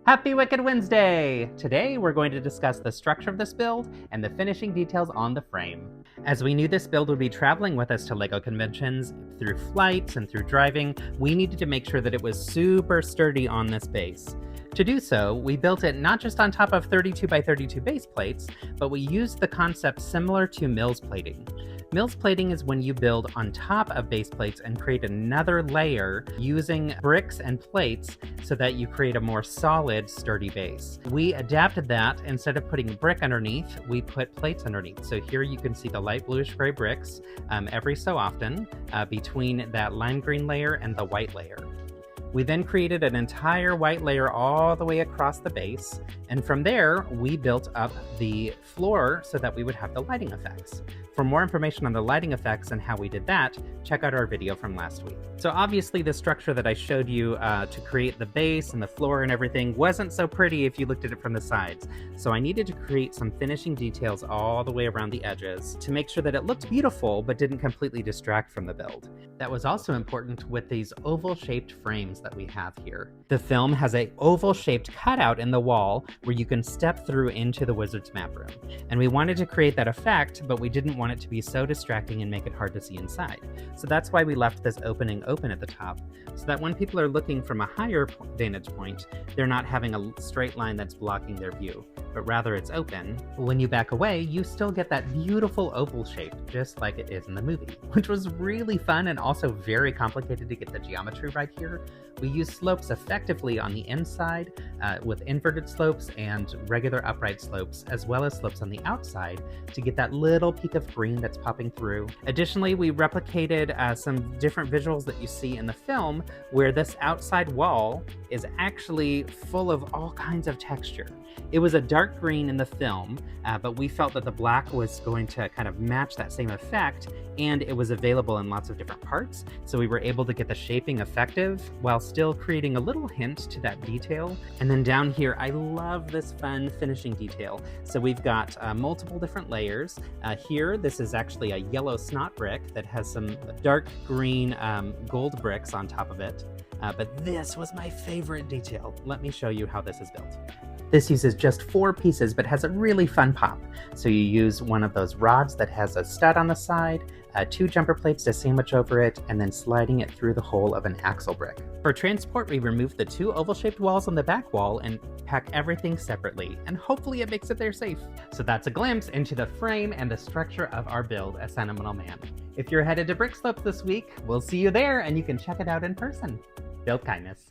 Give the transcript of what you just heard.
Happy Wicked Wednesday! Today we're going to discuss the structure of this build and the finishing details on the frame. As we knew this build would be traveling with us to LEGO conventions through flights and through driving, we needed to make sure that it was super sturdy on this base. To do so, we built it not just on top of 32 by 32 base plates, but we used the concept similar to Mills plating. Mills plating is when you build on top of base plates and create another layer using bricks and plates so that you create a more solid, sturdy base. We adapted that. Instead of putting brick underneath, we put plates underneath. So here you can see the light bluish gray bricks every so often between that lime green layer and the white layer. We then created an entire white layer all the way across the base, and from there, we built up the floor so that we would have the lighting effects. For more information on the lighting effects and how we did that, check out our video from last week. So obviously the structure that I showed you to create the base and the floor and everything wasn't so pretty if you looked at it from the sides. So I needed to create some finishing details all the way around the edges to make sure that it looked beautiful but didn't completely distract from the build. That was also important with these oval-shaped frames that we have here. The film has an oval-shaped cutout in the wall where you can step through into the Wizard's map room. And we wanted to create that effect, but we didn't want it to be so distracting and make it hard to see inside. So that's why we left this opening open at the top, so that when people are looking from a higher vantage point, they're not having a straight line that's blocking their view, but rather it's open. When you back away, you still get that beautiful oval shape, just like it is in the movie, which was really fun and also very complicated to get the geometry right here. We used slopes effectively on the inside with inverted slopes and regular upright slopes, as well as slopes on the outside to get that little peak of green that's popping through. Additionally, we replicated some different visuals that you see in the film where this outside wall is actually full of all kinds of texture. It was a dark green in the film, but we felt that the black was going to kind of match that same effect, and it was available in lots of different parts, so we were able to get the shaping effective while still creating a little hint to that detail. And then down here, I love this fun finishing detail. So we've got multiple different layers. Here, this is actually a yellow snot brick that has some dark green gold bricks on top of it. But this was my favorite detail. Let me show you how this is built. This uses just 4 pieces, but has a really fun pop. So you use one of those rods that has a stud on the side, 2 jumper plates to sandwich over it, and then sliding it through the hole of an axle brick. For transport, we removed the 2 oval-shaped walls on the back wall and pack everything separately, and hopefully it makes it there safe. So that's a glimpse into the frame and the structure of our build, A Sentimental Man. If you're headed to Brick Slopes this week, we'll see you there, and you can check it out in person. Build kindness.